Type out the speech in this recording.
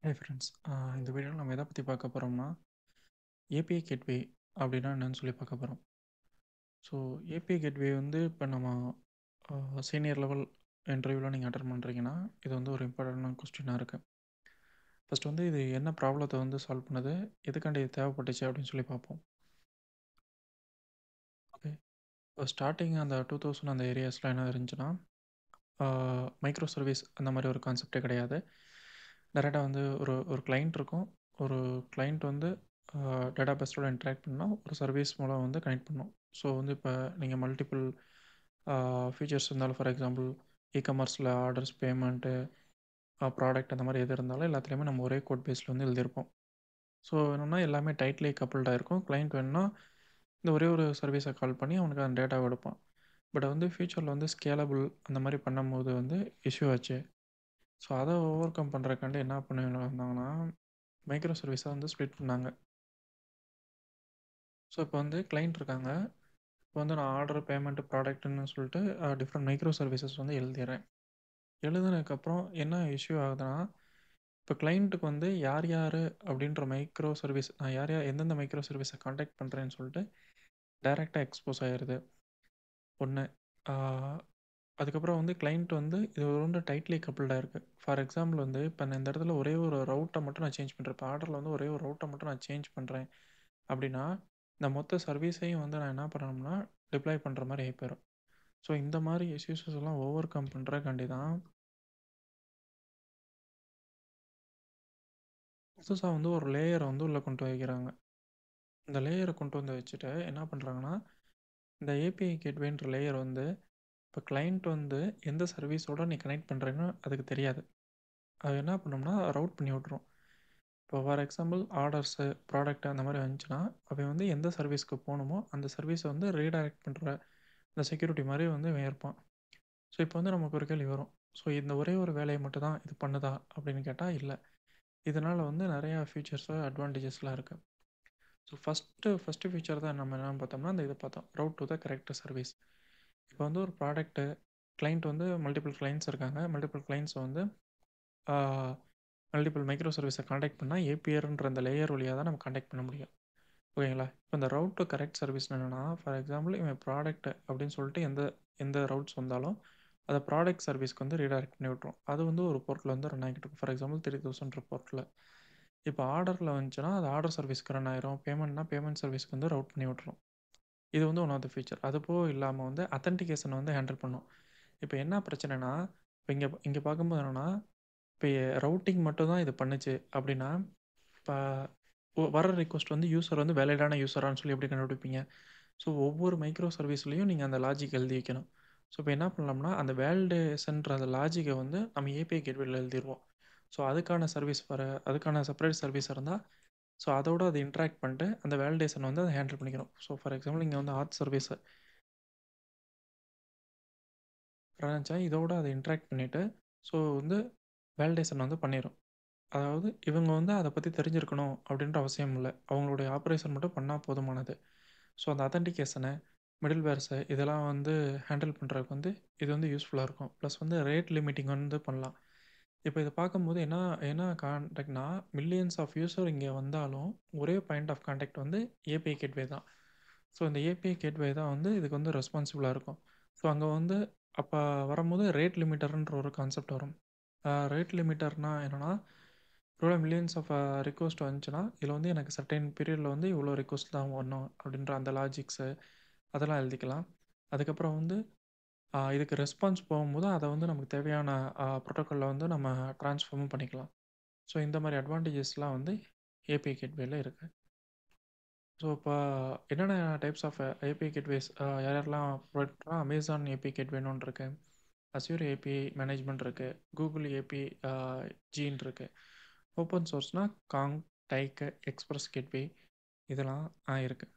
Hi friends. இந்த வீடியோவில் நம்ம எதை பற்றி பார்க்க போகிறோம்னா ஏபிஐ கேட்வே அப்படின்னா என்னன்னு சொல்லி பார்க்க போகிறோம். ஸோ ஏபிஐ கேட்வே வந்து இப்போ நம்ம சீனியர் லெவல் இன்டர்வியூவில் நீங்கள் அட்டன் பண்ணுறீங்கன்னா இது வந்து ஒரு இம்பார்ட்டண்டான கொஸ்டினாக இருக்குது. ஃபஸ்ட் வந்து இது என்ன ப்ராப்ளத்தை வந்து சால்வ் பண்ணுது, எதுக்காண்டி இது தேவைப்பட்டுச்சு அப்படின்னு சொல்லி பார்ப்போம். ஓகே, இப்போ ஸ்டார்டிங் அந்த 2000 அந்த ஏரியாஸில் என்ன இருந்துச்சுன்னா மைக்ரோ சர்வீஸ் அந்த மாதிரி ஒரு கான்செப்டே கிடையாது. டேரெக்டாக வந்து ஒரு ஒரு கிளைண்ட் இருக்கும். ஒரு கிளைண்ட் வந்து டேட்டா பேஸோட இன்ட்ராக்ட் பண்ணால் ஒரு சர்வீஸ் மூலம் வந்து கனெக்ட் பண்ணணும். ஸோ வந்து இப்போ நீங்கள் மல்டிபிள் ஃபீச்சர்ஸ் இருந்தாலும், ஃபார் எக்ஸாம்பிள் இ-கமர்ஸில் ஆர்டர்ஸ், பேமெண்ட்டு, ப்ராடக்ட் அந்த மாதிரி எது இருந்தாலும் எல்லாத்துலேயுமே நம்ம ஒரே கோட் பேஸில் வந்து எழுதியிருப்போம். ஸோ என்னென்னா எல்லாமே டைட்லி கப்புள்டாக இருக்கும். கிளைண்ட் வேணுன்னா இந்த ஒரே ஒரு சர்வீஸை கால் பண்ணி அவனுக்கு அந்த டேட்டாவை எடுப்பான். பட் வந்து ஃபியூச்சரில் வந்து ஸ்கேலபிள் அந்த மாதிரி பண்ணும்போது வந்து இஷ்யூ ஆச்சு. ஸோ அதை ஓவர் கம் பண்ணுறக்காண்டி என்ன பண்ணியிருந்தாங்கன்னா மைக்ரோ சர்வீஸை வந்து ஸ்ப்ளிட் பண்ணாங்க. ஸோ இப்போ வந்து கிளைண்ட் இருக்காங்க. இப்போ வந்து நான் ஆர்டர், பேமெண்ட்டு, ப்ராடக்ட்டுன்னு சொல்லிட்டு டிஃப்ரெண்ட் மைக்ரோ சர்வீசஸ் வந்து எழுதிடுறேன். எழுதுனதுக்கப்புறம் என்ன இஷ்யூ ஆகுதுன்னா, இப்போ கிளைண்ட்டுக்கு வந்து யார் யார் அப்படின்ற மைக்ரோ சர்வீஸ் நான் யார் யார் எந்தெந்த மைக்ரோ சர்வீஸை காண்டாக்ட் பண்ணுறேன்னு சொல்லிட்டு டைரெக்டாக எக்ஸ்போஸ் ஆகிடுது ஒன்று. அதுக்கப்புறம் வந்து கிளைண்ட் வந்து இது வந்து டைட்லி கப்புள்டாக இருக்குது. ஃபார் எக்ஸாம்பிள் வந்து இப்போ நான் இந்த இடத்துல ஒரே ஒரு ரவுட்டை மட்டும் நான் சேஞ்ச் பண்ணுறேன். இப்போ ஆர்டரில் வந்து ஒரே ஒரு ரவுட்டை மட்டும் நான் சேஞ்ச் பண்ணுறேன் அப்படின்னா, இந்த மொத்த சர்வீஸையும் வந்து நான் என்ன பண்ணணும்னா டிப்ளாய் பண்ணுற மாதிரி ஆகி போயிடும். ஸோ இந்த மாதிரி இஷ்யூஸஸ் எல்லாம் ஓவர் கம் பண்ணுறக்காண்டி தான் புதுசாக வந்து ஒரு லேயரை வந்து உள்ளே கொண்டு வைக்கிறாங்க. இந்த லேயரை கொண்டு வந்து வச்சுட்டு என்ன பண்ணுறாங்கன்னா, இந்த ஏபிஐ கேட்வேன்ற லேயர் வந்து இப்போ கிளைண்ட் வந்து எந்த சர்வீஸோட நீ கனெக்ட் பண்ணுறேன்னு அதுக்கு தெரியாது. அது என்ன பண்ணோம்னா ரவுட் பண்ணி விட்ரும். இப்போ ஃபார் எக்ஸாம்பிள் ஆர்டர்ஸு, ப்ராடக்ட் அந்த மாதிரி வந்துச்சுன்னா, அவன் வந்து எந்த சர்வீஸ்க்கு போகணுமோ அந்த சர்வீஸை வந்து ரீடைரக்ட் பண்ணுற இந்த செக்யூரிட்டி மாதிரி வந்து இவன் இருப்பான். ஸோ இப்போ வந்து நமக்கு ஒரு கேள்வி வரும். ஸோ இந்த ஒரே ஒரு வேலையை மட்டும் தான் இது பண்ணுதா அப்படின்னு கேட்டால் இல்லை. இதனால் வந்து நிறையா ஃபீச்சர்ஸு, அட்வான்டேஜஸ்லாம் இருக்குது. ஸோ ஃபஸ்ட்டு ஃபீச்சர் தான் நம்ம என்னென்னு பார்த்தோம்னா இந்த இதை பார்த்தோம், route to the correct service. இப்போ வந்து ஒரு ப்ராடக்ட்டு கிளைண்ட் வந்து மல்டிபிள் கிளைண்ட்ஸ் இருக்காங்க. மல்டிபிள் கிளைண்ட்ஸை வந்து மல்டிபிள் மைக்ரோ சர்வீஸை காண்டாக்ட் பண்ணால் ஏபிஆர்ன்ற அந்த லேயர் வழியாக தான் நம்ம காண்டாக்ட் பண்ண முடியும். ஓகேங்களா? இப்போ இந்த ரவுட் டு கரெக்ட் சர்வீஸ் என்னென்னா, ஃபார் எக்ஸாம்பிள் இவன் ப்ராடக்ட் அப்படின்னு சொல்லிட்டு எந்த எந்த ரவுட்ஸ் வந்தாலும் அதை ப்ராடக்ட் சர்வீஸ்க்கு வந்து ரீடைரக்ட் பண்ணி விட்ரும். அது வந்து ஒரு போர்ட்டில் வந்து ரன் ஆகிட்டு இருக்கும். ஃபார் எக்ஸாம்பிள் 3000 போர்ட்டில். இப்போ ஆர்டரில் வந்துச்சுன்னா அது ஆர்டர் சர்வீஸ்க்கு ரன் ஆயிரும். பேமெண்ட்னா பேமெண்ட் சர்வீஸ்க்கு வந்து ரவுட் பண்ணி விட்ரும். இது வந்து ஒன் ஆஃப் த ஃபீச்சர். அது போக இல்லாமல் வந்து அத்தன்டிகேஷன் வந்து ஹேண்டில் பண்ணும். இப்போ என்ன பிரச்சனைனா, இப்போ இங்கே இங்கே பார்க்கும்போது என்னென்னா, இப்போ ரவுட்டிங் மட்டும் தான் இது பண்ணுச்சு அப்படின்னா, இப்போ வர ரிக்வஸ்ட் வந்து யூசர் வந்து வேலிடான யூசரான்னு சொல்லி எப்படி கண்டுபிடிப்பீங்க? ஸோ ஒவ்வொரு மைக்ரோ சர்வீஸ்லேயும் நீங்கள் அந்த லாஜிக் எழுதி வைக்கணும். ஸோ இப்போ என்ன பண்ணலாம்னா அந்த வேலிடேஷன்ற அந்த லாஜிக்கை வந்து நம்ம ஏபிஐ கேட்வேல எழுதிடுவோம். ஸோ அதுக்கான சர்வீஸ் அதுக்கான செப்பரேட் சர்வீஸ் இருந்தால், ஸோ அதோட அது இன்ட்ராக்ட் பண்ணிட்டு அந்த வேலிடேஷன் வந்து அதை ஹேண்டில் பண்ணிக்கணும். ஸோ ஃபார் எக்ஸாம்பிள் இங்கே வந்து ஆத் சர்வீஸை இருந்துச்சா இதோட அதை இன்ட்ராக்ட் பண்ணிவிட்டு ஸோ வந்து வேலிடேஷன் வந்து பண்ணிடும். அதாவது இவங்க வந்து அதை பற்றி தெரிஞ்சிருக்கணும் அப்படின்ற அவசியம் இல்லை. அவங்களுடைய ஆப்ரேஷன் மட்டும் பண்ணால் போதுமானது. ஸோ அந்த அத்தன்டிகேஷனு, மிடில் வேர்ஸு இதெல்லாம் வந்து ஹேண்டில் பண்ணுறதுக்கு வந்து இது வந்து யூஸ்ஃபுல்லாக இருக்கும். ப்ளஸ் வந்து ரேட் லிமிட்டிங் வந்து பண்ணலாம். இப்போ இதை பார்க்கும்போது என்ன என்ன கான்டாக்ட்னா, மில்லியன்ஸ் ஆஃப் யூசர் இங்கே வந்தாலும் ஒரே பாயிண்ட் ஆஃப் கான்டாக்ட் வந்து ஏபிஐ கேட்வே தான். ஸோ இந்த ஏபிஐ கேட்வே தான் வந்து இதுக்கு வந்து ரெஸ்பான்சிபிளாக இருக்கும். ஸோ அங்கே வந்து அப்போ வரும்போது ரேட் லிமிட்டர்ன்ற ஒரு கான்செப்ட் வரும். ரேட் லிமிட்டர்னா என்னென்னா, இவ்வளோ மில்லியன்ஸ் ஆஃப் ரிக்வஸ்ட் வந்துச்சுன்னா இதில் வந்து எனக்கு சர்டைன் பீரியடில் வந்து இவ்வளோ ரிக்வஸ்ட் தான் வரணும் அப்படின்ற அந்த லாஜிக்ஸு அதெல்லாம் எழுதிக்கலாம். அதுக்கப்புறம் வந்து இதுக்கு ரெஸ்பான்ஸ் போகும்போது அதை வந்து நமக்கு தேவையான ப்ரோட்டோக்காலில் வந்து நம்ம ட்ரான்ஸ்ஃபார்மும் பண்ணிக்கலாம். ஸோ இந்த மாதிரி அட்வான்டேஜஸ்லாம் வந்து ஏபிஐ கேட்வேல இருக்குது. ஸோ இப்போ என்னென்ன டைப்ஸ் ஆஃப் ஏபிஐ கேட்வேஸ் யார் யாரெல்லாம் ப்ரொவைட் பண்ணுறா, அமேசான் ஏபிஐ கேட்வேன்னு ஒன்று இருக்குது, அஸ்யூர் ஏபிஐ மேனேஜ்மெண்ட் இருக்குது, கூகுள் ஏபிஐ ஜீன் இருக்குது. ஓப்பன் சோர்ஸ்னால் காங், டைக்கு, எக்ஸ்பிரஸ் கேட்வே இதெல்லாம் இருக்குது.